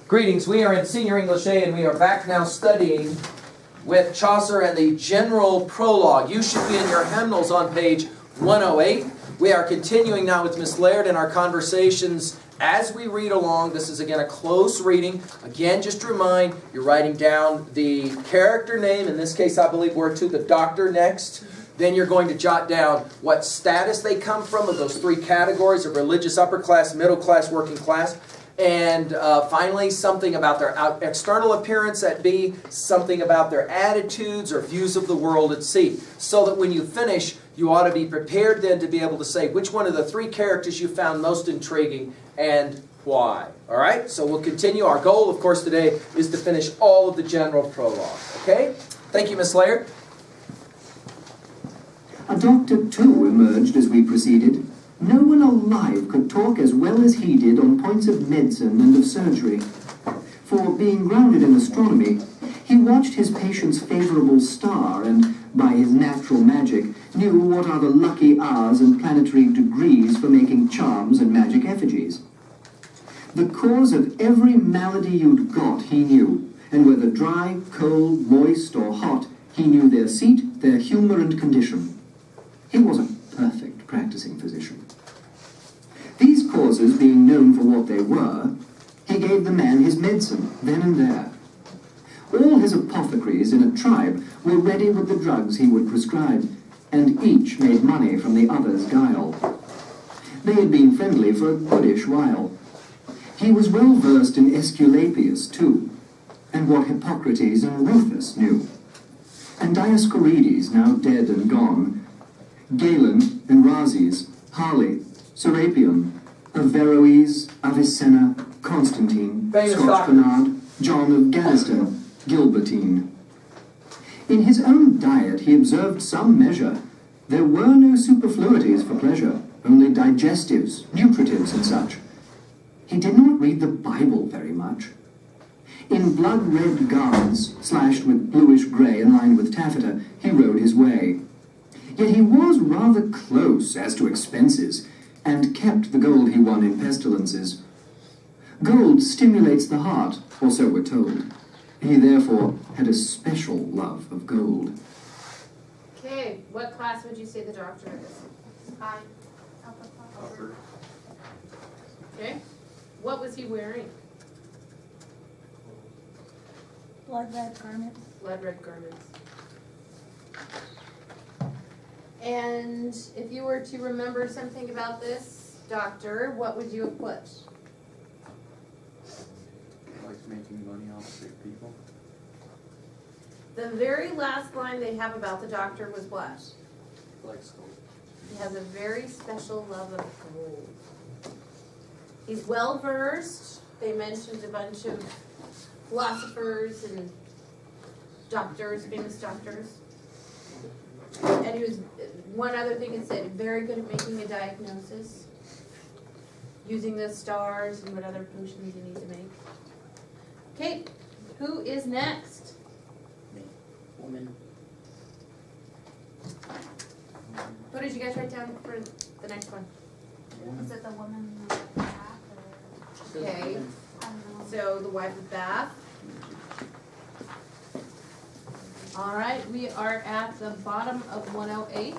Greetings, we are in Senior English A and we are back now studying with Chaucer and the general prologue. You should be in your hymnals on page 108. We are continuing now with Miss Laird in our conversations as we read along. This is again a close reading. Again, just to remind, you're writing down the character name, in this case I believe we're to the doctor next. Then you're going to jot down what status they come from of those three categories of religious, upper class, middle class, working class. And finally, something about their external appearance at B, something about their attitudes or views of the world at C. So that when you finish, you ought to be prepared then to be able to say which one of the three characters you found most intriguing and why. All right? So we'll continue. Our goal, of course, today is to finish all of the general prologue. Okay? Thank you, Miss Laird. A doctor, too, emerged as we proceeded. No one alive could talk as well as he did on points of medicine and of surgery. For, being grounded in astronomy, he watched his patient's favourable star and, by his natural magic, knew what are the lucky hours and planetary degrees for making charms and magic effigies. The cause of every malady you'd got he knew, and whether dry, cold, moist, or hot, he knew their seat, their humour and condition. He was a perfect practising physician. These causes being known for what they were, he gave the man his medicine, then and there. All his apothecaries in a tribe were ready with the drugs he would prescribe, and each made money from the other's guile. They had been friendly for a goodish while. He was well versed in Aesculapius too, and what Hippocrates and Rufus knew. And Dioscorides, now dead and gone, Galen and Rhazes, Harley, Serapion, Averroes, Avicenna, Constantine, Scotch Bernard, John of Gadsden, Gilbertine. In his own diet he observed some measure. There were no superfluities for pleasure, only digestives, nutritives, and such. He did not read the Bible very much. In blood-red garments, slashed with bluish-grey and lined with taffeta, he rode his way. Yet he was rather close as to expenses, and kept the gold he won in pestilences. Gold stimulates the heart, or so we're told. He therefore had a special love of gold. Okay, what class would you say the doctor is? High. Upper class. Okay, what was he wearing? Blood red garments. Blood red garments. And if you were to remember something about this doctor, what would you have put? He likes making money off sick people. The very last line they have about the doctor was what? He likes gold. He has a very special love of gold. He's well versed. They mentioned a bunch of philosophers and doctors, famous doctors. And he was, one other thing it said, very good at making a diagnosis, using the stars and what other potions you need to make. Okay, who is next? Me. Woman. What did you guys write down for the next one? Is it the woman in the bath or? Okay, I don't know. so the wife of Bath. All right, we are at the bottom of 108.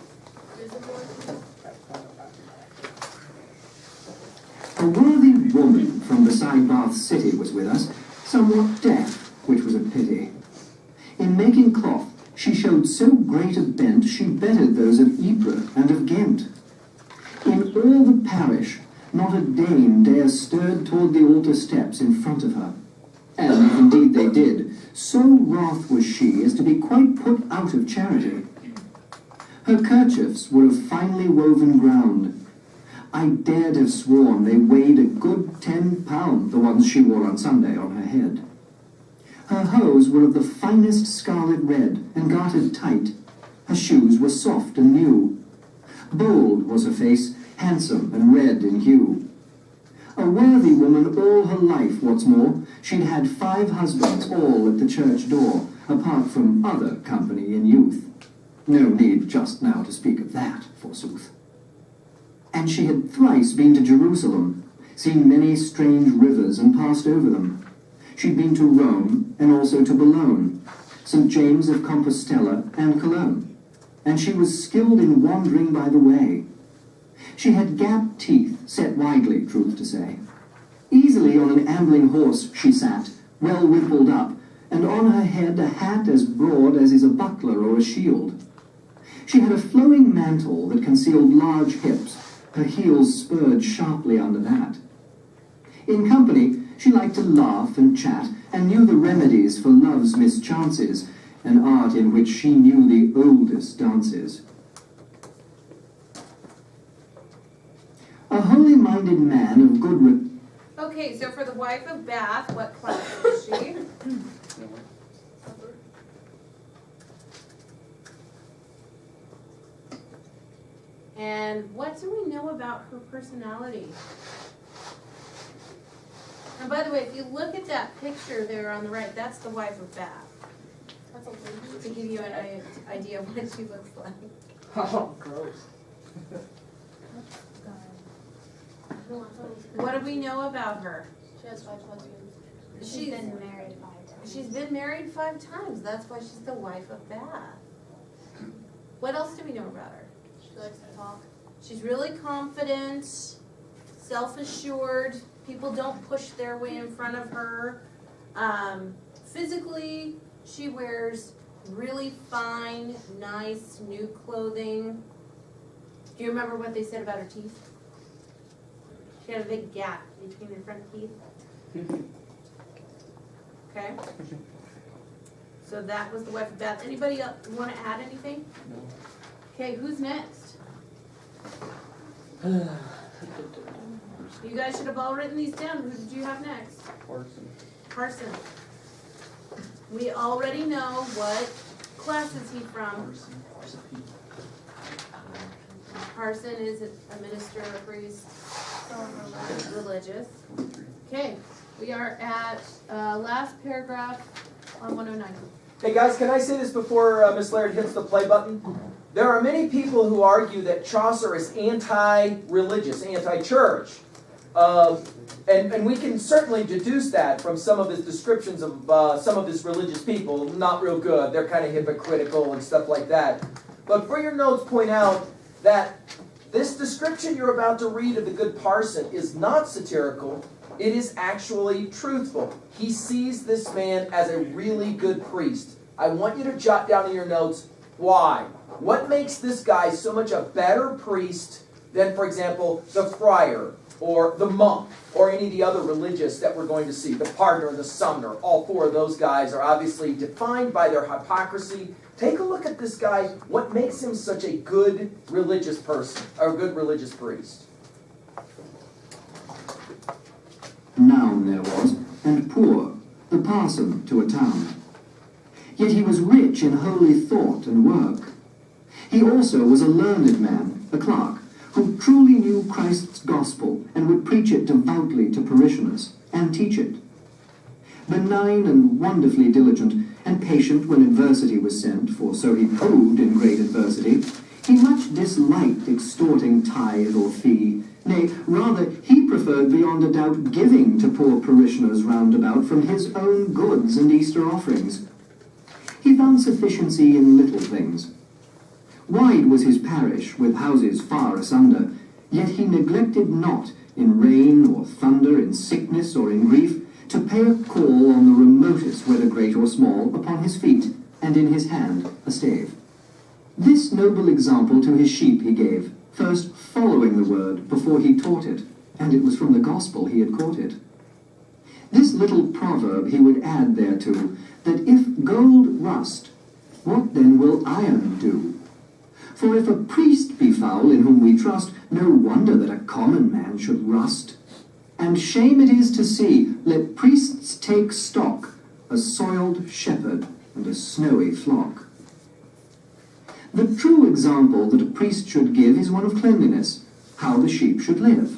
A worthy woman from beside Bath City was with us, somewhat deaf, which was a pity. In making cloth, she showed so great a bent, she bettered those of Ypres and of Ghent. In all the parish, not a dame dare stirred toward the altar steps in front of her. And, indeed they did, so wrath was she as to be quite put out of charity. Her kerchiefs were of finely woven ground. I dared have sworn they weighed a good 10 pound, the ones she wore on Sunday on her head. Her hose were of the finest scarlet red, and gartered tight. Her shoes were soft and new. Bold was her face, handsome and red in hue. A worthy woman all her life, what's more. She'd had 5 husbands, all at the church door, apart from other company in youth. No need just now to speak of that, forsooth. And she had thrice been to Jerusalem, seen many strange rivers and passed over them. She'd been to Rome and also to Boulogne, St. James of Compostela and Cologne, and she was skilled in wandering by the way. She had gapped teeth, set widely, truth to say. Easily on an ambling horse she sat, well wimpled up, and on her head a hat as broad as is a buckler or a shield. She had a flowing mantle that concealed large hips, her heels spurred sharply under that. In company, she liked to laugh and chat, and knew the remedies for love's mischances, an art in which she knew the oldest dances. A holy-minded man of good Okay, so for the wife of Bath, what class is she? And what do we know about her personality? And by the way, if you look at that picture there on the right, that's the wife of Bath. That's a lady. To give you an idea of what she looks like. Oh, gross. What do we know about her? She has 5 husbands. She's been married 5 times. She's been married 5 times. That's why she's the wife of Bath. What else do we know about her? She likes to talk. She's really confident, self-assured. People don't push their way in front of her. Physically, she wears really fine, nice, new clothing. Do you remember what they said about her teeth? She had a big gap between her front teeth. Okay? So that was the wife of Bath. Anybody else want to add anything? No. Okay, who's next? You guys should have all written these down. Who did you have next? Parson. Parson. We already know what class is he from. Parson is a minister, a priest, religious. Okay, we are at last paragraph on 109. Hey guys, can I say this before Miss Laird hits the play button? There are many people who argue that Chaucer is anti-religious, anti-church. And we can certainly deduce that from some of his descriptions of some of his religious people. Not real good. They're kind of hypocritical and stuff like that. But for your notes, point out that this description you're about to read of the good parson is not satirical. It is actually truthful. He sees this man as a really good priest. I want you to jot down in your notes why. What makes this guy so much a better priest than, for example, the friar or the monk or any of the other religious that we're going to see, the pardoner, the summoner? All 4 of those guys are obviously defined by their hypocrisy. Take a look at this guy. What makes him such a good religious person, or a good religious priest? noun there was, and poor, the parson to a town. Yet he was rich in holy thought and work. He also was a learned man, a clerk, who truly knew Christ's gospel and would preach it devoutly to parishioners and teach it. Benign and wonderfully diligent, and patient when adversity was sent, for so he proved in great adversity, he much disliked extorting tithe or fee. Nay, rather, he preferred beyond a doubt giving to poor parishioners round about from his own goods and Easter offerings. He found sufficiency in little things. Wide was his parish, with houses far asunder, yet he neglected not, in rain or thunder, in sickness or in grief, to pay a call on the remotest, whether great or small, upon his feet, and in his hand a stave. This noble example to his sheep he gave, first following the word before he taught it, and it was from the gospel he had caught it. This little proverb he would add thereto, that if gold rust, what then will iron do? For if a priest be foul in whom we trust, no wonder that a common man should rust. And shame it is to see, let priests take stock, a soiled shepherd and a snowy flock. The true example that a priest should give is one of cleanliness, how the sheep should live.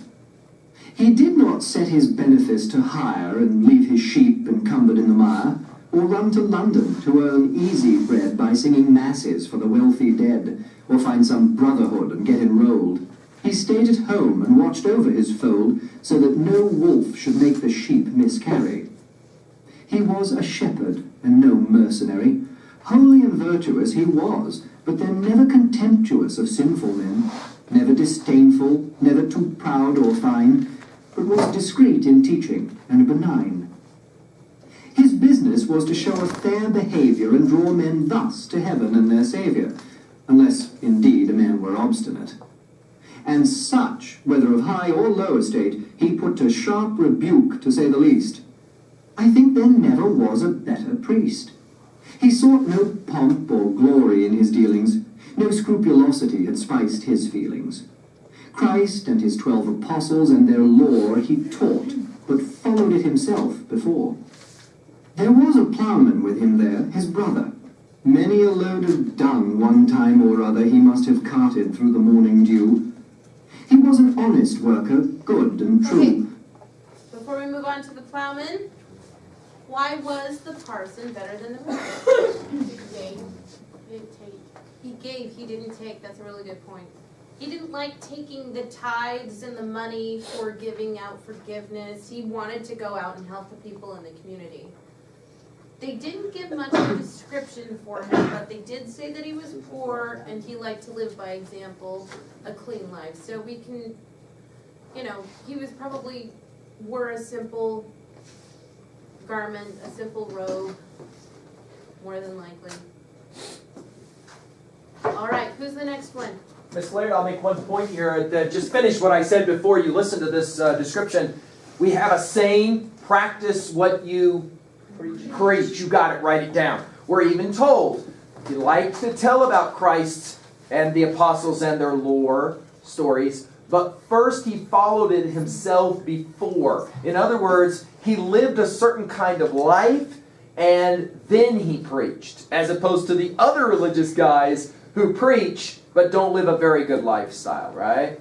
He did not set his benefice to hire and leave his sheep encumbered in the mire, or run to London to earn easy bread by singing masses for the wealthy dead, or find some brotherhood and get enrolled. He stayed at home and watched over his fold, so that no wolf should make the sheep miscarry. He was a shepherd and no mercenary. Holy and virtuous he was, but then never contemptuous of sinful men, never disdainful, never too proud or fine, but was discreet in teaching and benign. His business was to show a fair behaviour and draw men thus to heaven and their Saviour, unless indeed a man were obstinate. And such, whether of high or low estate, he put to sharp rebuke, to say the least. I think there never was a better priest. He sought no pomp or glory in his dealings, no scrupulosity had spiced his feelings. Christ and his 12 apostles and their lore he taught, but followed it himself before. There was a ploughman with him there, his brother. Many a load of dung one time or other he must have carted through the morning dew. He was an honest worker, good and true. Okay, before we move on to the plowman, why was the parson better than the priest? He gave. He didn't take. He gave, he didn't take. That's a really good point. He didn't like taking the tithes and the money for giving out forgiveness. He wanted to go out and help the people in the community. They didn't give much of a description for him, but they did say that he was poor and he liked to live by example, a clean life. So we can, he was probably wore a simple garment, a simple robe, more than likely. All right, who's the next one? Miss Laird, I'll make one point here. Just finish what I said before you listen to this description. We have a saying, practice what you preach. You got it, write it down. We're even told he liked to tell about Christ and the apostles and their lore stories, but first he followed it himself before. In other words, he lived a certain kind of life and then he preached, as opposed to the other religious guys who preach but don't live a very good lifestyle, right?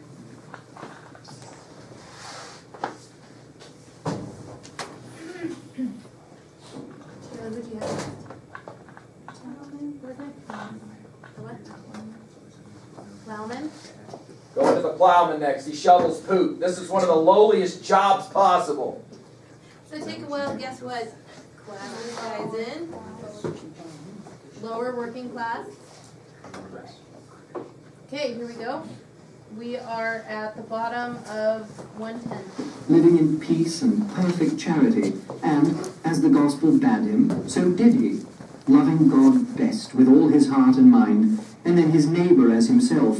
Plowman? Go to the plowman next. He shovels poop. This is one of the lowliest jobs possible. So take a while, guess what? Class this guy's in. Lower working class. Okay, here we go. We are at the bottom of 110. Living in peace and perfect charity, and, as the gospel bade him, so did he, loving God best with all his heart and mind, and then his neighbour as himself,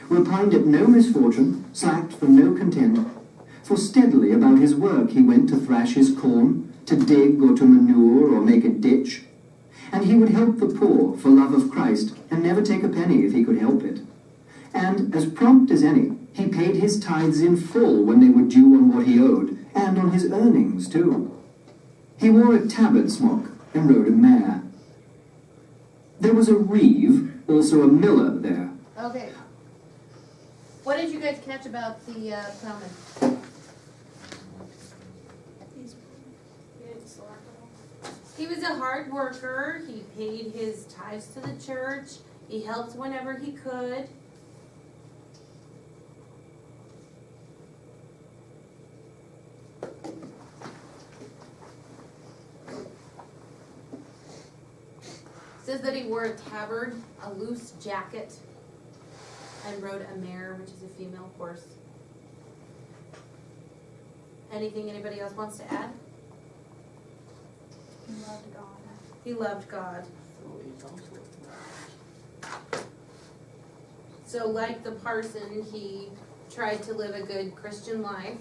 repined at no misfortune, slacked for no content, for steadily about his work he went to thrash his corn, to dig or to manure or make a ditch, and he would help the poor for love of Christ, and never take a penny if he could help it. And, as prompt as any, he paid his tithes in full when they were due on what he owed, and on his earnings, too. He wore a tabard smock and rode a mare. There was a reeve, also a miller, there. Okay. What did you guys catch about the plowman? He was a hard worker. He paid his tithes to the church. He helped whenever he could. Says that he wore a tabard, a loose jacket, and rode a mare, which is a female horse. Anything anybody else wants to add? He loved God. He loved God. So like the parson, he tried to live a good Christian life.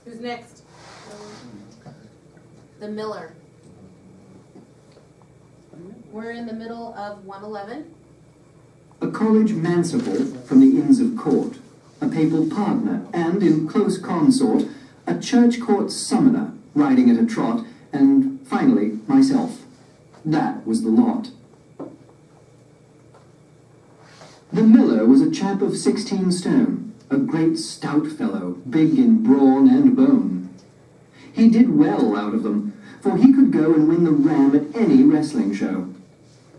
Who's next? The miller. We're in the middle of 111. A college manciple from the Inns of Court, a papal partner, and, in close consort, a church court summoner riding at a trot, and, finally, myself. That was the lot. The miller was a chap of 16 stone, a great stout fellow, big in brawn and bone. He did well out of them, for he could go and win the ram at any wrestling show.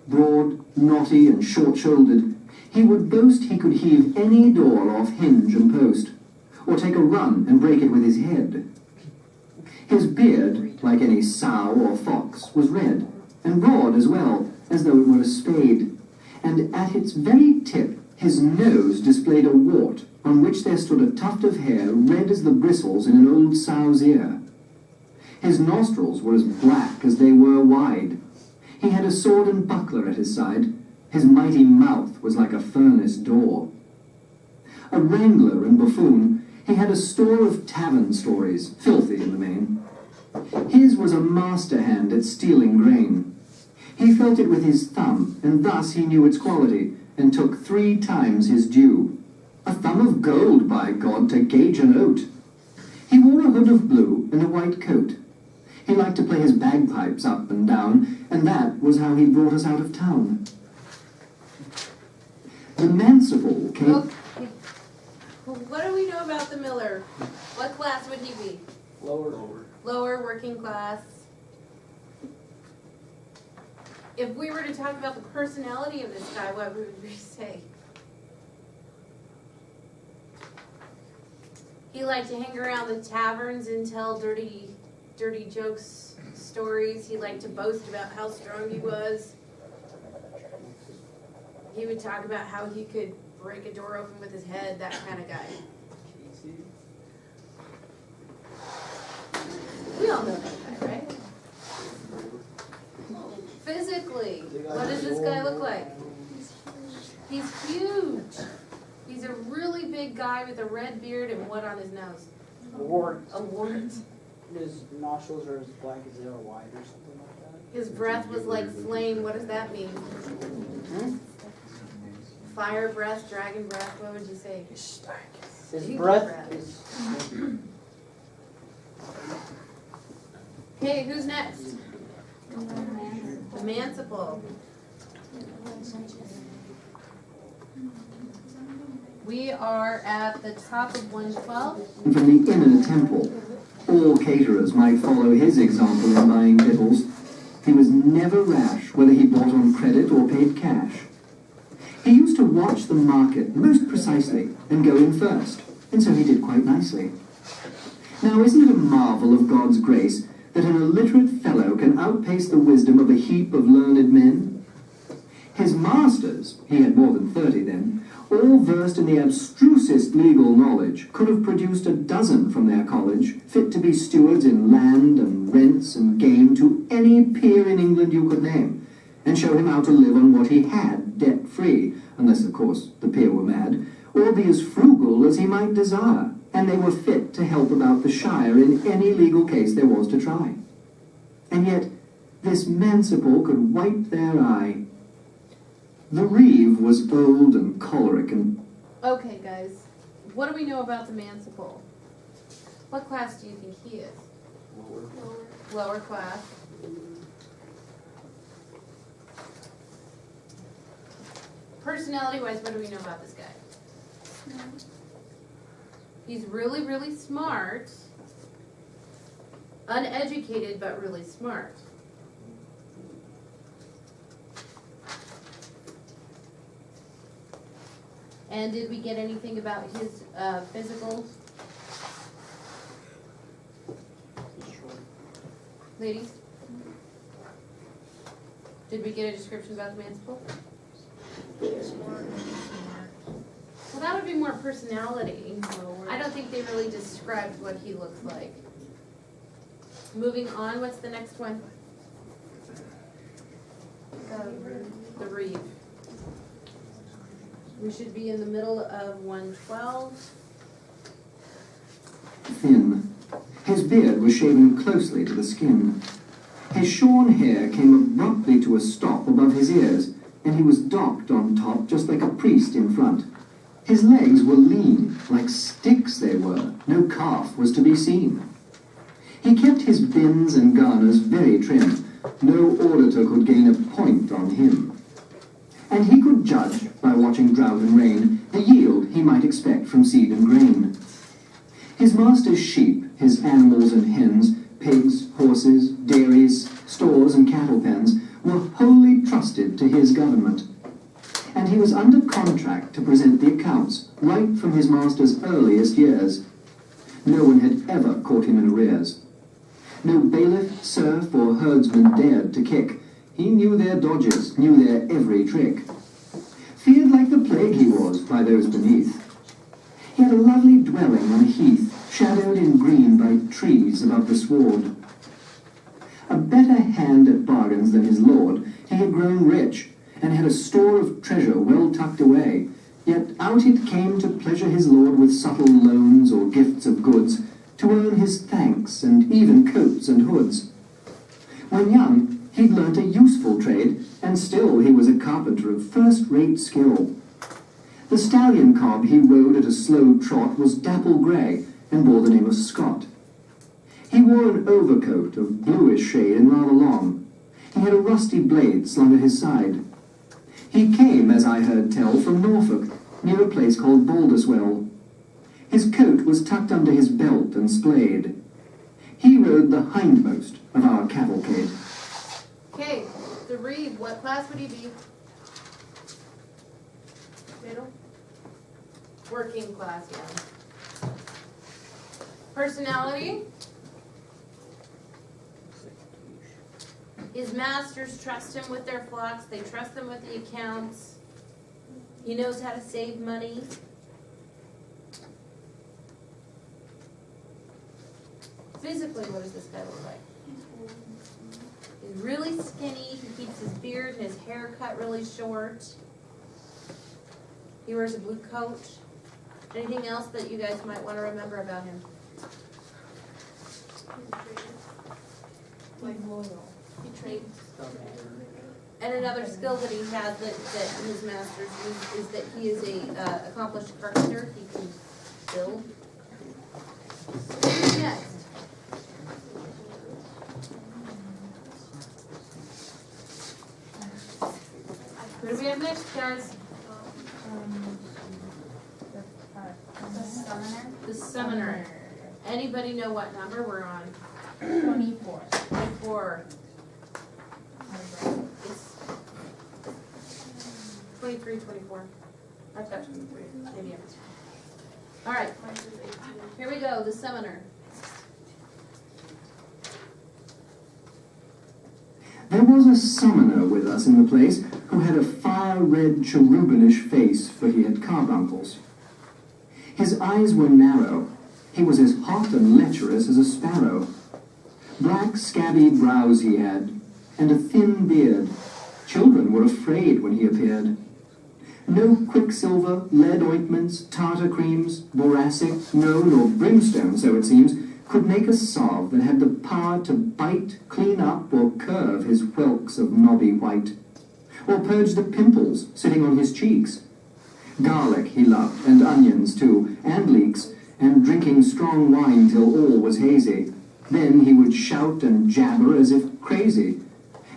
broad, knotty, and short-shouldered, he would boast he could heave any door off hinge and post, or take a run and break it with his head. His beard, like any sow or fox, was red, and broad as well, as though it were a spade, and at its very tip his nose displayed a wart, on which there stood a tuft of hair red as the bristles in an old sow's ear. His nostrils were as black as they were wide. He had a sword and buckler at his side. His mighty mouth was like a furnace door. A wrangler and buffoon, he had a store of tavern stories, filthy in the main. His was a master hand at stealing grain. He felt it with his thumb, and thus he knew its quality, and took 3 times his due. A thumb of gold, by God, to gauge an oat. He wore a hood of blue and a white coat. He liked to play his bagpipes up and down, and that was how he brought us out of town. The Manciple came... Okay. What do we know about the miller? What class would he be? Lower. Lower, working class. If we were to talk about the personality of this guy, what would we say? He liked to hang around the taverns and tell dirty jokes, stories. He liked to boast about how strong he was. He would talk about how he could break a door open with his head, that kind of guy. We all know that guy, right? Physically, what does this guy look like? He's huge. He's a really big guy with a red beard and what on his nose? A wart. A wart. His nostrils are as black as they are wide or something like that. His breath was like flame. What does that mean? Fire breath, dragon breath, what would you say? His Huge breath is... Okay, who's next? The Manciple. We are at the top of 112. From the inner temple, all caterers might follow his example in buying victuals. He was never rash, whether he bought on credit or paid cash. He used to watch the market most precisely and go in first, and so he did quite nicely. Now, isn't it a marvel of God's grace that an illiterate fellow can outpace the wisdom of a heap of learned men? His masters, he had more than 30 then, all versed in the abstrusest legal knowledge, could have produced a dozen from their college, fit to be stewards in land and rents and game to any peer in England you could name, and show him how to live on what he had, debt-free, unless, of course, the peer were mad, or be as frugal as he might desire, and they were fit to help about the shire in any legal case there was to try. And yet, this Manciple could wipe their eye. The reeve was old and choleric and... Okay, guys. What do we know about the Manciple? What class do you think he is? Lower class. Personality-wise, what do we know about this guy? He's really, really smart. Uneducated, but really smart. And did we get anything about his physical? Ladies? Did we get a description about the Manciple? Well, that would be more personality. I don't think they really described what he looks like. Moving on, what's the next one? The reeve. We should be in the middle of 112. Thin. His beard was shaven closely to the skin. His shorn hair came abruptly to a stop above his ears, and he was docked on top just like a priest in front. His legs were lean, like sticks they were. No calf was to be seen. He kept his bins and garners very trim. No auditor could gain a point on him. And he could judge, by watching drought and rain, the yield he might expect from seed and grain. His master's sheep, his animals and hens, pigs, horses, dairies, stores and cattle pens, were wholly trusted to his government, and he was under contract to present the accounts right from his master's earliest years. No one had ever caught him in arrears. No bailiff, serf, or herdsman dared to kick. He knew their dodges, knew their every trick. Feared like the plague he was by those beneath. He had a lovely dwelling on a heath, shadowed in green by trees above the sward. A better hand at bargains than his lord, he had grown rich, and had a store of treasure well tucked away. Yet out it came to pleasure his lord with subtle loans or gifts of goods, to earn his thanks, and even coats and hoods. When young, he'd learnt a useful trade, and still he was a carpenter of first-rate skill. The stallion cob he rode at a slow trot was dapple grey, and bore the name of Scott. He wore an overcoat of bluish shade and rather long. He had a rusty blade slung at his side. He came, as I heard tell, from Norfolk, near a place called Balderswell. His coat was tucked under his belt and splayed. He rode the hindmost of our cavalcade. Okay, to read, what class would he be? Middle? Working class, yeah. Personality? His masters trust him with their flocks. They trust him with the accounts. He knows how to save money. Physically, what does this guy look like? He's really skinny. He keeps his beard and his hair cut really short. He wears a blue coat. Anything else that you guys might want to remember about him? Like loyal. He trades. And another skill that he has that his masters use is that he is a accomplished carpenter. He can build. Who's next? Who do we have next, guys? The summoner. The summoner. Anybody know what number we're on? 24. 24. It's 23, 24. I've got 23. Maybe I'm. All right. Here we go. The summoner. There was a summoner with us in the place who had a fire-red cherubinish face, for he had carbuncles. His eyes were narrow. He was as hot and lecherous as a sparrow. Black, scabby brows he had, and a thin beard. Children were afraid when he appeared. No quicksilver, lead ointments, tartar creams, boracic, no, nor brimstone, so it seems, could make a salve that had the power to bite, clean up, or curve his whelks of knobby white, or purge the pimples sitting on his cheeks. Garlic he loved, and onions too, and leeks, and drinking strong wine till all was hazy. Then he would shout and jabber as if crazy,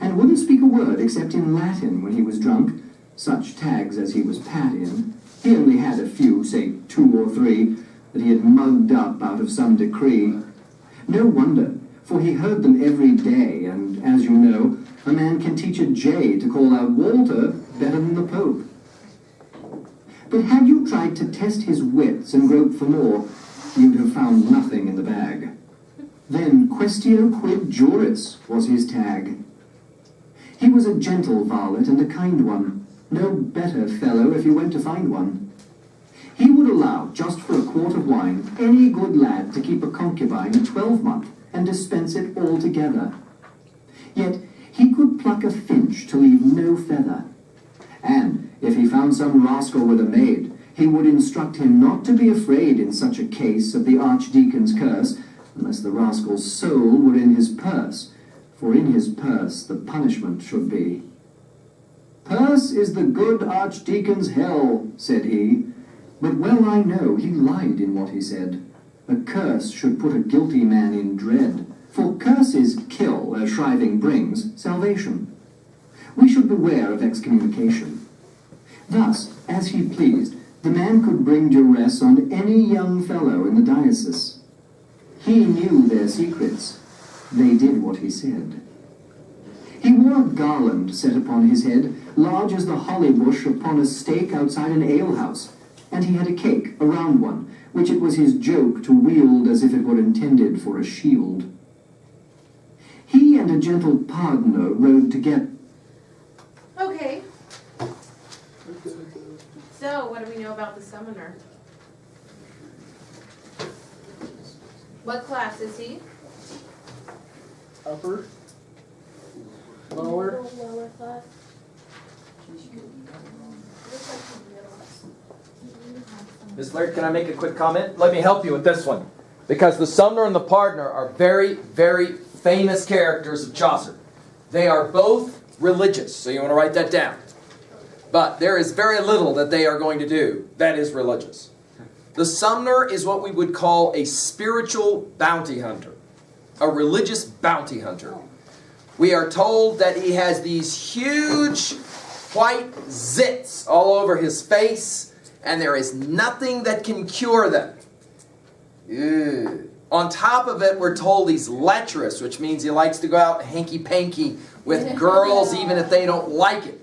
and wouldn't speak a word except in Latin when he was drunk, such tags as he was pat in. He only had a few, say 2 or 3, that he had mugged up out of some decree. No wonder, for he heard them every day, and, as you know, a man can teach a jay to call out Walter better than the Pope. But had you tried to test his wits and grope for more, you'd have found nothing in the bag. Then quaestio quid juris was his tag. He was a gentle varlet and a kind one, no better fellow if you went to find one. He would allow, just for a quart of wine, any good lad to keep a concubine a 12-month and dispense it altogether. Yet he could pluck a finch to leave no feather. And if he found some rascal with a maid, he would instruct him not to be afraid in such a case of the archdeacon's curse, unless the rascal's soul were in his purse, for in his purse the punishment should be. "Purse is the good archdeacon's hell," said he, but well I know he lied in what he said. A curse should put a guilty man in dread, for curses kill, as shriving brings, salvation. We should beware of excommunication. Thus, as he pleased, the man could bring duress on any young fellow in the diocese. He knew their secrets. They did what he said. He wore a garland set upon his head, large as the holly bush upon a stake outside an alehouse, and he had a cake, a round one, which it was his joke to wield as if it were intended for a shield. He and a gentle pardoner rode together. Okay. So, what do we know about the summoner? What class is he? Upper? Lower? Lower class. Ms. Laird, can I make a quick comment? Let me help you with this one. Because the summoner and the pardoner are very, very famous characters of Chaucer. They are both religious, so you want to write that down. But there is very little that they are going to do that is religious. The summoner is what we would call a spiritual bounty hunter, a religious bounty hunter. We are told that he has these huge white zits all over his face, and there is nothing that can cure them. Ew. On top of it, we're told he's lecherous, which means he likes to go out hanky-panky with girls even if they don't like it.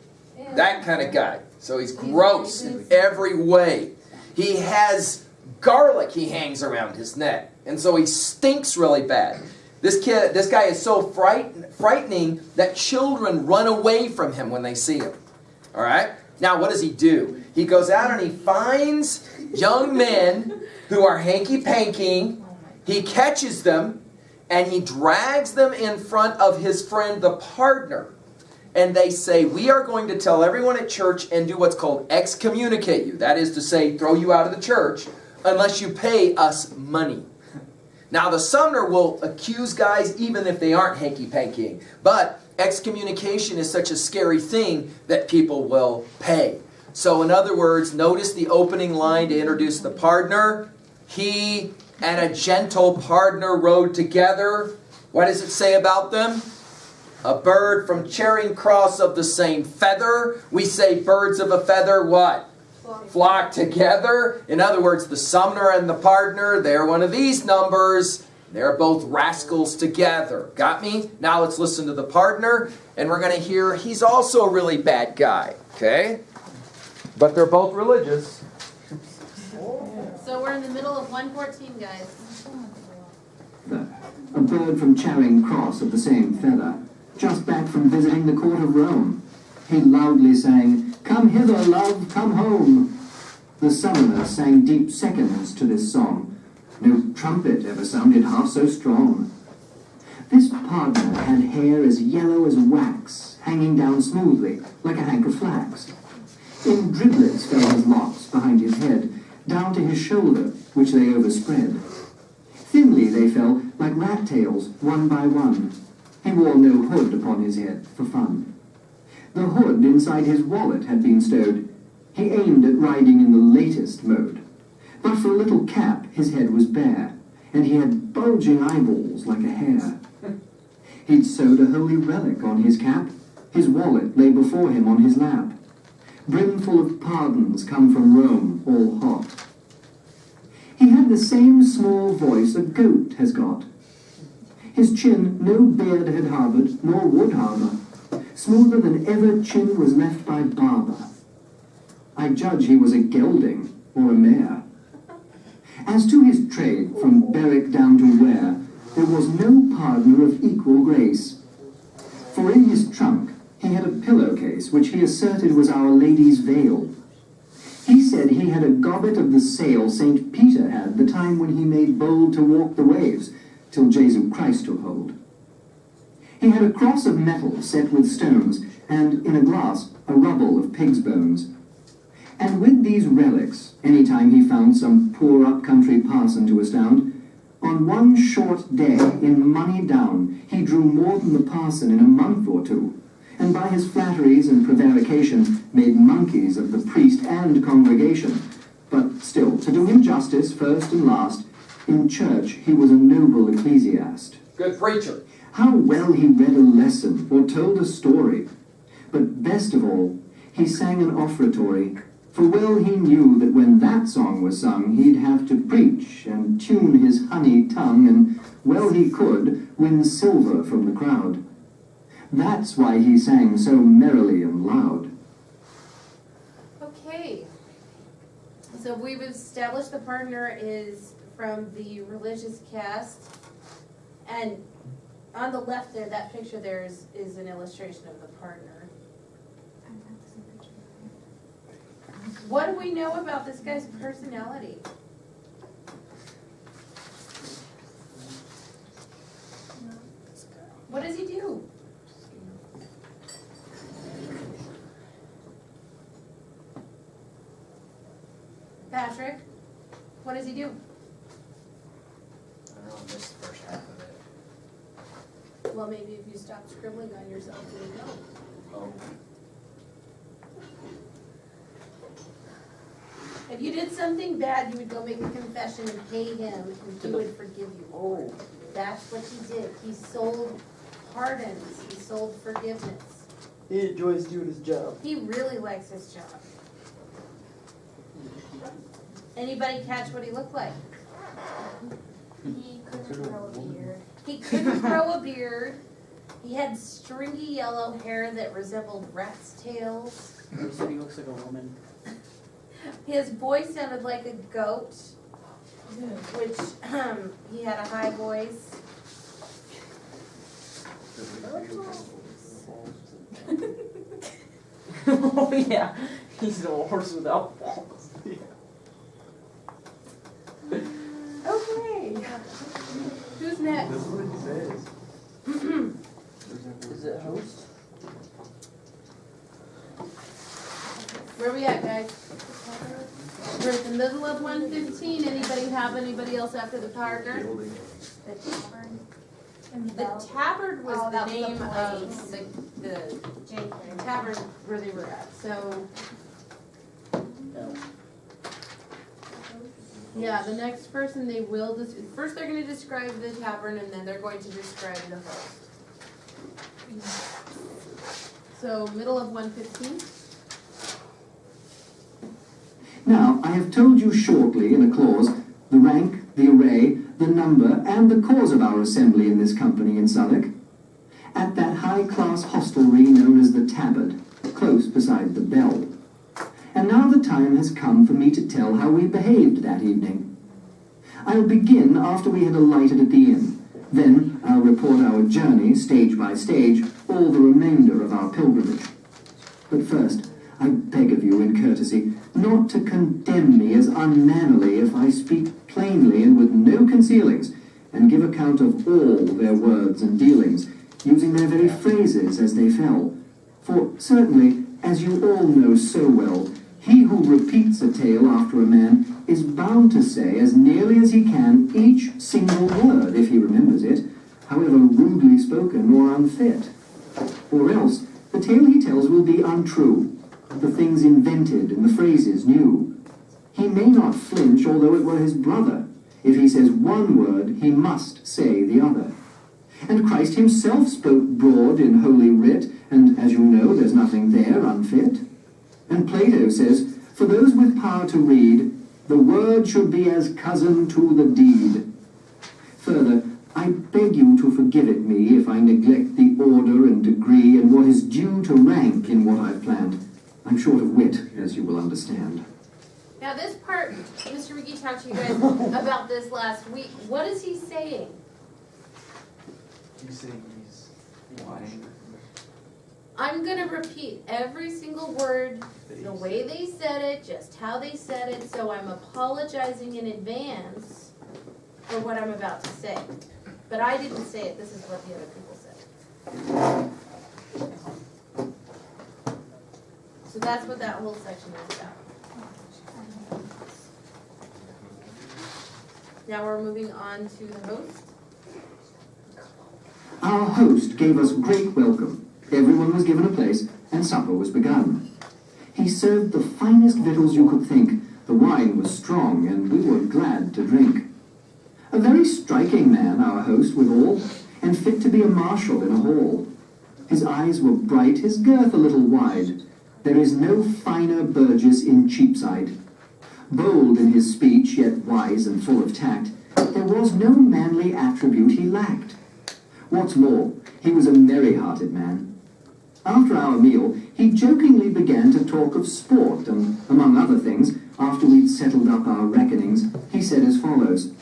That kind of guy. So he's gross in every way. He has garlic he hangs around his neck, and so he stinks really bad. This guy is so frightening that children run away from him when they see him. All right? Now, what does he do? He goes out and he finds young men who are hanky-pankying. He catches them, and he drags them in front of his friend, the pardoner. And they say, we are going to tell everyone at church and do what's called excommunicate you. That is to say, throw you out of the church unless you pay us money. Now, the summoner will accuse guys even if they aren't hanky-pankying. But excommunication is such a scary thing that people will pay. So, in other words, notice the opening line to introduce the pardoner. He and a gentle pardoner rode together. What does it say about them? A bird from Charing Cross of the same feather. We say birds of a feather, what? Flock together. In other words, the summoner and the pardoner, they're one of these numbers. They're both rascals together. Got me? Now let's listen to the pardoner, and we're going to hear he's also a really bad guy. Okay? But they're both religious. So we're in the middle of 114, guys. A bird from Charing Cross of the same feather, just back from visiting the court of Rome. He loudly sang, "Come hither, love, come home." The summoner sang deep seconds to this song. No trumpet ever sounded half so strong. This pardoner had hair as yellow as wax, hanging down smoothly, like a hank of flax. In driblets fell his locks behind his head, down to his shoulder, which they overspread. Thinly they fell, like rat tails, one by one. He wore no hood upon his head, for fun. The hood inside his wallet had been stowed. He aimed at riding in the latest mode. But for a little cap, his head was bare, and he had bulging eyeballs like a hare. He'd sewed a holy relic on his cap. His wallet lay before him on his lap. Brimful of pardons come from Rome, all hot. He had the same small voice a goat has got. His chin no beard had harboured, nor would harbour. Smoother than ever chin was left by barber. I judge he was a gelding or a mare. As to his trade, from Berwick down to Ware, there was no pardoner of equal grace. For in his trunk he had a pillowcase, which he asserted was Our Lady's veil. He said he had a gobbet of the sail St. Peter had the time when he made bold to walk the waves, till Jesu Christ took hold. He had a cross of metal set with stones, and in a glass a rubble of pig's bones. And with these relics, any time he found some poor up-country parson to astound, on one short day, in money down, he drew more than the parson in a month or two, and by his flatteries and prevarication made monkeys of the priest and congregation. But still, to do him justice, first and last, in church he was a noble ecclesiast. Good preacher. How well he read a lesson or told a story. But best of all, he sang an offertory, for well he knew that when that song was sung, he'd have to preach and tune his honey tongue, and well he could win silver from the crowd. That's why he sang so merrily and loud. Okay. So we've established the partner is from the religious caste. And on the left there, that picture there is an illustration of the partner. What do we know about this guy's personality? What does he do? Patrick, what does he do? I don't know, I missed the first half of it. Well, maybe if you stop scribbling on yourself, you would know. Oh. If you did something bad, you would go make a confession and pay him, and he would forgive you. Oh. That's what he did. He sold pardons. He sold forgiveness. He enjoys doing his job. He really likes his job. Anybody catch what he looked like? He couldn't grow a beard. He couldn't grow a beard. He had stringy yellow hair that resembled rats' tails. You said he looks like a woman. His voice sounded like a goat, which he had a high voice. Oh yeah, he's a horse without balls. Okay. Who's next? This is what he says. Is it host? Where we at, guys? We're at the middle of 115. Anybody else after the partner? The tavern. And The bell. tabard was Oh, the that was the name place. of the Jake. tavern where they were at. So, yeah, the next person they will, first they're going to describe the tavern and then they're going to describe the host. So, middle of 115. Now, I have told you shortly in a clause the rank, the array, the number, and the cause of our assembly in this company in Southwark, at that high-class hostelry known as the Tabard, close beside the Bell. And now the time has come for me to tell how we behaved that evening. I'll begin after we had alighted at the inn. Then I'll report our journey, stage by stage, all the remainder of our pilgrimage. But first, I beg of you in courtesy not to condemn me as unmannerly if I speak plainly and with no concealings, and give account of all their words and dealings, using their very phrases as they fell. For certainly, as you all know so well, he who repeats a tale after a man is bound to say as nearly as he can each single word, if he remembers it, however rudely spoken or unfit. Or else, the tale he tells will be untrue, the things invented and the phrases new. He may not flinch, although it were his brother. If he says one word, he must say the other. And Christ himself spoke broad in Holy Writ, and as you know, there's nothing there unfit. And Plato says, for those with power to read, the word should be as cousin to the deed. Further, I beg you to forgive it me if I neglect the order and degree and what is due to rank in what I've planned. I'm short of wit, as you will understand. Now this part, Mr. McGee talked to you guys about this last week. What is he saying? He's saying he's lying. I'm going to repeat every single word, the way they said it, just how they said it, so I'm apologizing in advance for what I'm about to say. But I didn't say it, this is what the other people said. So that's what that whole section is about. Now we're moving on to the host. Our host gave us great welcome. Everyone was given a place, and supper was begun. He served the finest victuals you could think. The wine was strong, and we were glad to drink. A very striking man, our host, withal, and fit to be a marshal in a hall. His eyes were bright, his girth a little wide. There is no finer burgess in Cheapside. Bold in his speech, yet wise and full of tact, there was no manly attribute he lacked. What's more, he was a merry-hearted man. After our meal, he jokingly began to talk of sport, and, among other things, after we'd settled up our reckonings, he said as follows: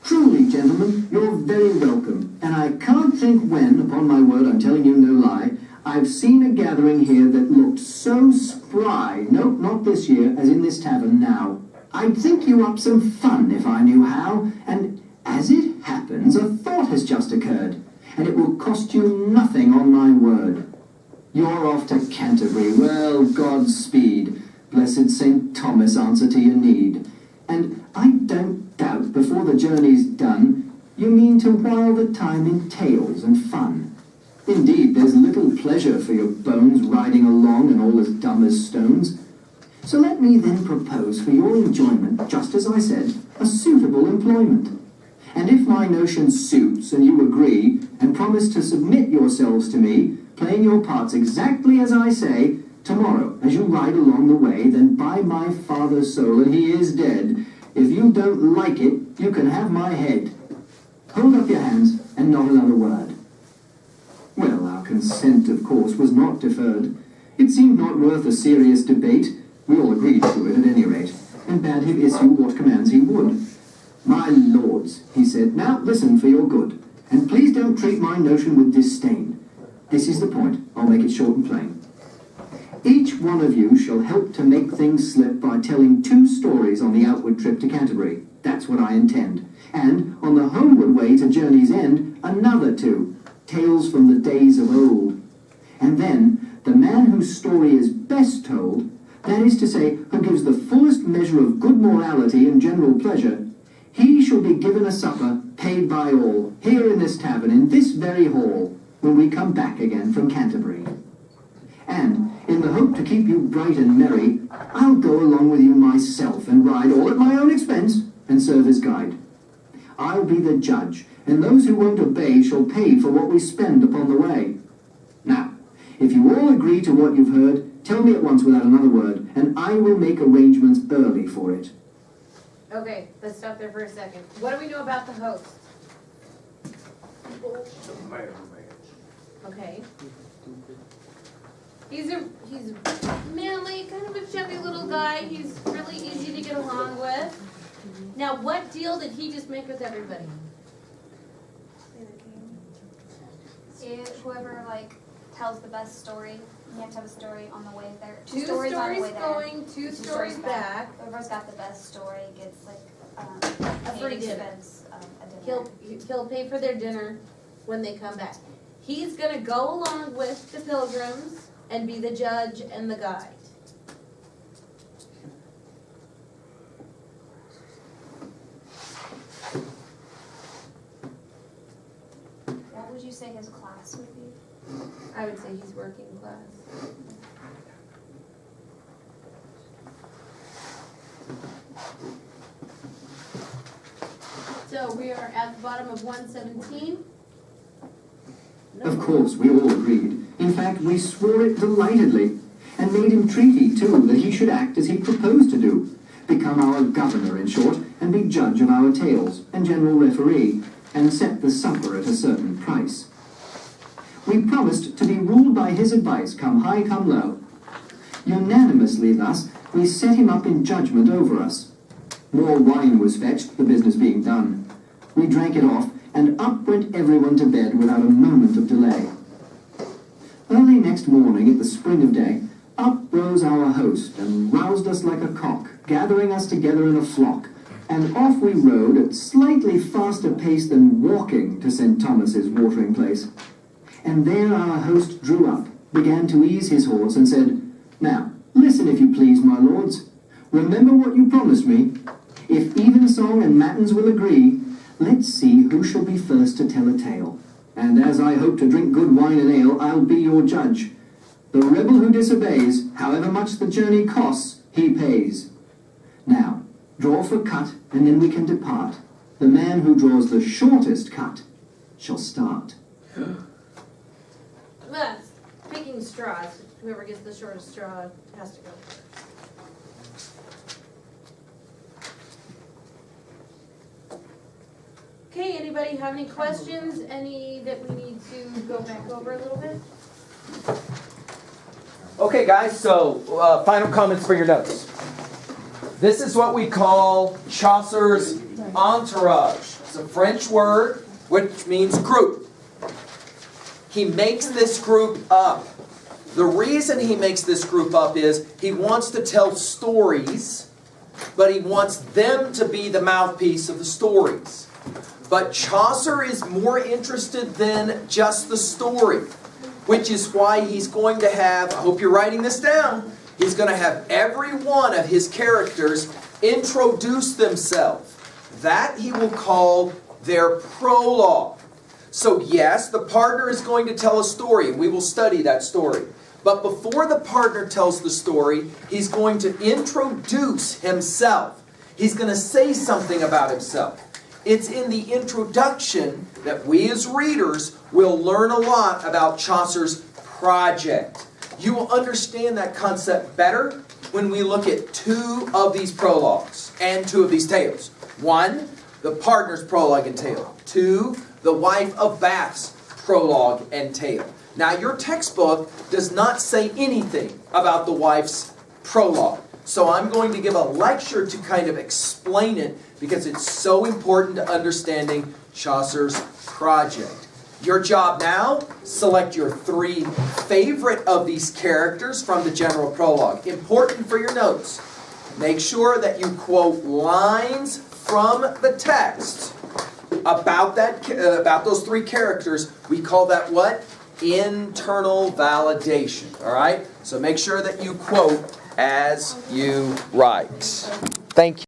"Truly, gentlemen, you're very welcome, and I can't think when, upon my word, I'm telling you no lie, I've seen a gathering here that looked so spry, nope, not this year, as in this tavern now. I'd think you up some fun if I knew how, and as it happens, a thought has just occurred, and it will cost you nothing on my word. You're off to Canterbury. Well, Godspeed. Blessed St. Thomas answer to your need. And I don't doubt before the journey's done, you mean to while the time in tales and fun. Indeed, there's little pleasure for your bones riding along and all as dumb as stones. So let me then propose for your enjoyment, just as I said, a suitable employment. And if my notion suits and you agree, and promise to submit yourselves to me, playing your parts exactly as I say, tomorrow, as you ride along the way, then by my father's soul, and he is dead, if you don't like it, you can have my head. Hold up your hands, and not another word." Well, our consent, of course, was not deferred. It seemed not worth a serious debate. We all agreed to it, at any rate, and bade him issue what commands he would. "My lords," he said, "now listen for your good, and please don't treat my notion with disdain. This is the point. I'll make it short and plain. Each one of you shall help to make things slip by telling 2 stories on the outward trip to Canterbury. That's what I intend. And on the homeward way to journey's end, another 2, tales from the days of old. And then, the man whose story is best told, that is to say, who gives the fullest measure of good morality and general pleasure, he shall be given a supper paid by all, here in this tavern, in this very hall, when we come back again from Canterbury. And, in the hope to keep you bright and merry, I'll go along with you myself and ride all at my own expense and serve as guide. I'll be the judge, and those who won't obey shall pay for what we spend upon the way. Now, if you all agree to what you've heard, tell me at once without another word, and I will make arrangements early for it." Okay, let's stop there for a second. What do we know about the host? Okay. He's manly, kind of a chubby little guy. He's really easy to get along with. Now, what deal did he just make with everybody? Whoever tells the best story, you have to have a story on the way there. 2 stories on the way there. going, 2 stories back. Whoever's got the best story gets A free dinner. A dinner. He'll pay for their dinner when they come back. He's gonna go along with the pilgrims and be the judge and the guide. What would you say his class would be? I would say he's working class. So we are at the bottom of 117. Of course, we all agreed. In fact, we swore it delightedly, and made him treaty, too, that he should act as he proposed to do, become our governor, in short, and be judge of our tales, and general referee, and set the supper at a certain price. We promised to be ruled by his advice, come high, come low. Unanimously thus, we set him up in judgment over us. More wine was fetched, the business being done. We drank it off, and up went everyone to bed without a moment of delay. Early next morning, at the spring of day, up rose our host, and roused us like a cock, gathering us together in a flock, and off we rode at slightly faster pace than walking to St. Thomas's watering place. And there our host drew up, began to ease his horse, and said, "Now, listen if you please, my lords. Remember what you promised me. If evensong and matins will agree, let's see who shall be first to tell a tale. And as I hope to drink good wine and ale, I'll be your judge. The rebel who disobeys, however much the journey costs, he pays. Now, draw for cut, and then we can depart. The man who draws the shortest cut shall start." That's picking straws. Whoever gets the shortest straw has to go first. Okay, anybody anybody have any questions? Any that we need to go back over a little bit? Okay, guys, so final comments for your notes. This is what we call Chaucer's Entourage. It's a French word which means group. He makes this group up. The reason he makes this group up is he wants to tell stories, but he wants them to be the mouthpiece of the stories. But Chaucer is more interested than just the story, which is why he's going to have, I hope you're writing this down, he's going to have every one of his characters introduce themselves. That he will call their prologue. So yes, the partner is going to tell a story, and we will study that story. But before the partner tells the story, he's going to introduce himself. He's going to say something about himself. It's in the introduction that we as readers will learn a lot about Chaucer's project. You will understand that concept better when we look at two of these prologues and two of these tales. One, the partner's prologue and tale. Two, the wife of Bath's prologue and tale. Now, your textbook does not say anything about the wife's prologue. So I'm going to give a lecture to kind of explain it because it's so important to understanding Chaucer's project. Your job now, select your three favorite of these characters from the general prologue. Important for your notes. Make sure that you quote lines from the text about those three characters. We call that what? Internal validation. All right? So make sure that you quote as you write. Thank you.